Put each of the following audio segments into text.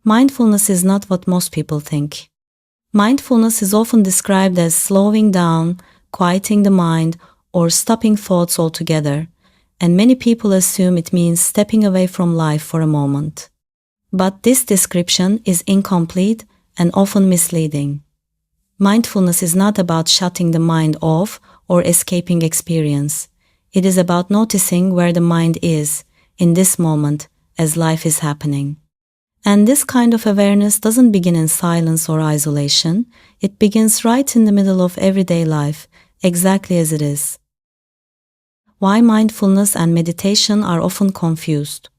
Mindfulness is not what most people think. Mindfulness is often described as slowing down, quieting the mind, or stopping thoughts altogether, and many people assume it means stepping away from life for a moment. But this description is incomplete and often misleading. Mindfulness is not about shutting the mind off or escaping experience. It is about noticing where the mind is in this moment as life is happening. And this kind of awareness doesn't begin in silence or isolation. It begins right in the middle of everyday life, exactly as it is. Why mindfulness and meditation are often confused.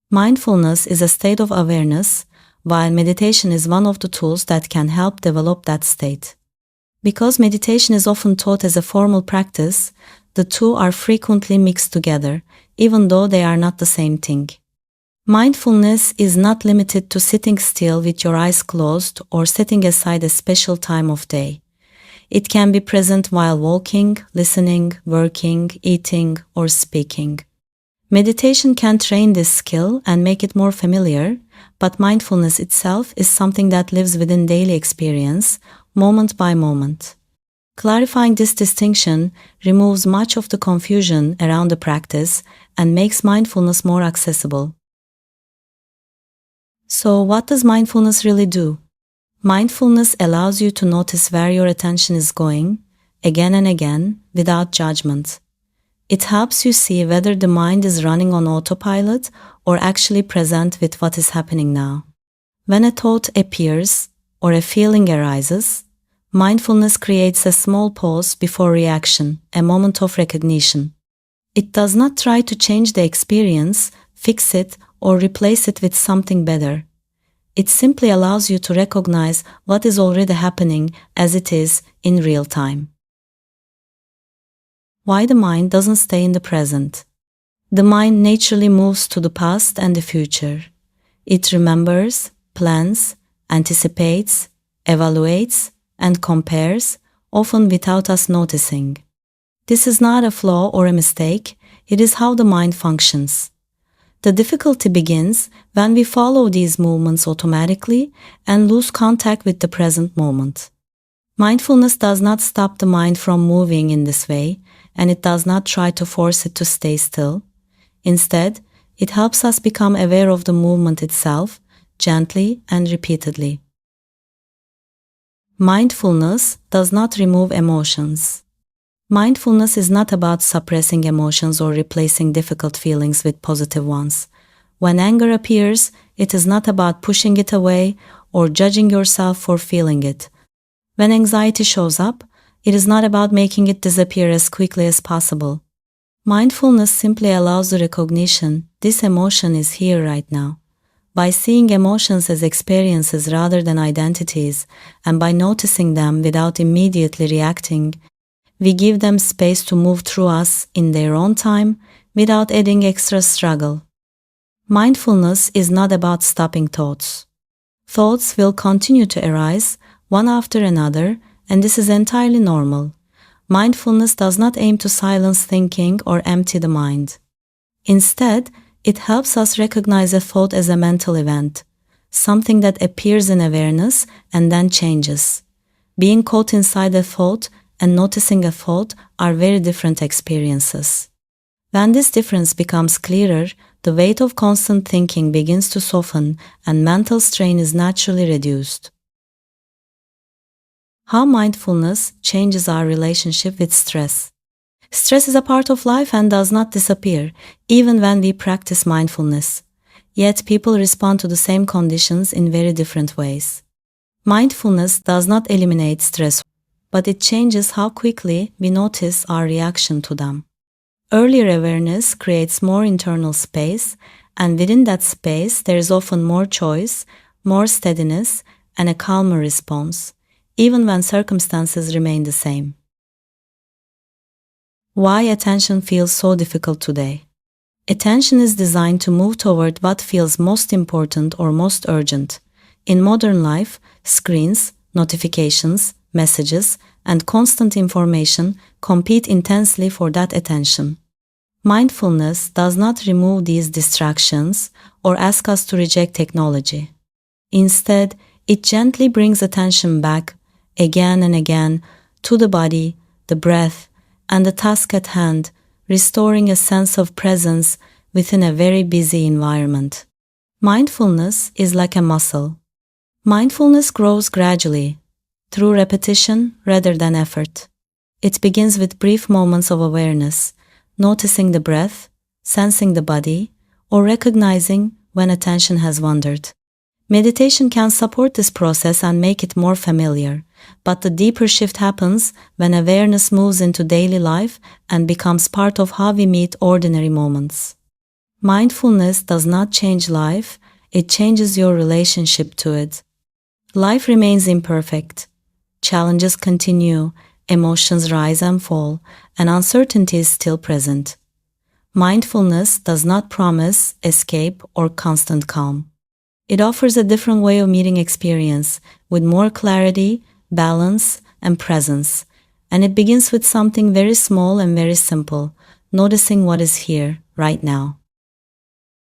Mindfulness is a state of awareness, while meditation is one of the tools that can help develop that state. Because meditation is often taught as a formal practice, the two are frequently mixed together, even though they are not the same thing. Mindfulness is not limited to sitting still with your eyes closed or setting aside a special time of day. It can be present while walking, listening, working, eating, or speaking. Meditation can train this skill and make it more familiar, but mindfulness itself is something that lives within daily experience, moment by moment. Clarifying this distinction removes much of the confusion around the practice and makes mindfulness more accessible. So, what does mindfulness really do? Mindfulness allows you to notice where your attention is going, again and again, without judgment. It helps you see whether the mind is running on autopilot or actually present with what is happening now. When a thought appears or a feeling arises, mindfulness creates a small pause before reaction, a moment of recognition. It does not try to change the experience, fix it, or replace it with something better. It simply allows you to recognize what is already happening as it is in real time. Why the mind doesn't stay in the present? The mind naturally moves to the past and the future. It remembers, plans, anticipates, evaluates, and compares, often without us noticing. This is not a flaw or a mistake, it is how the mind functions. The difficulty begins when we follow these movements automatically and lose contact with the present moment. Mindfulness does not stop the mind from moving in this way, and it does not try to force it to stay still. Instead, it helps us become aware of the movement itself, gently and repeatedly. Mindfulness does not remove emotions. Mindfulness is not about suppressing emotions or replacing difficult feelings with positive ones. When anger appears, it is not about pushing it away or judging yourself for feeling it. When anxiety shows up, it is not about making it disappear as quickly as possible. Mindfulness simply allows the recognition this emotion is here right now. By seeing emotions as experiences rather than identities, and by noticing them without immediately reacting, we give them space to move through us in their own time without adding extra struggle. Mindfulness is not about stopping thoughts. Thoughts will continue to arise, one after another, and this is entirely normal. Mindfulness does not aim to silence thinking or empty the mind. Instead, it helps us recognize a thought as a mental event, something that appears in awareness and then changes. Being caught inside a thought and noticing a thought are very different experiences. When this difference becomes clearer, the weight of constant thinking begins to soften and mental strain is naturally reduced. How mindfulness changes our relationship with stress. Stress is a part of life and does not disappear, even when we practice mindfulness. Yet people respond to the same conditions in very different ways. Mindfulness does not eliminate stress, but it changes how quickly we notice our reaction to them. Earlier awareness creates more internal space, and within that space there is often more choice, more steadiness, and a calmer response, even when circumstances remain the same. Why attention feels so difficult today? Attention is designed to move toward what feels most important or most urgent. In modern life, screens, notifications, messages, and constant information compete intensely for that attention. Mindfulness does not remove these distractions or ask us to reject technology. Instead, it gently brings attention back again and again to the body, the breath, and the task at hand, restoring a sense of presence within a very busy environment. Mindfulness is like a muscle. Mindfulness grows gradually, through repetition rather than effort. It begins with brief moments of awareness, noticing the breath, sensing the body, or recognizing when attention has wandered. Meditation can support this process and make it more familiar, but the deeper shift happens when awareness moves into daily life and becomes part of how we meet ordinary moments. Mindfulness does not change life, it changes your relationship to it. Life remains imperfect. Challenges continue, emotions rise and fall, and uncertainty is still present. Mindfulness does not promise escape or constant calm. It offers a different way of meeting experience, with more clarity, balance, and presence. And it begins with something very small and very simple, noticing what is here, right now.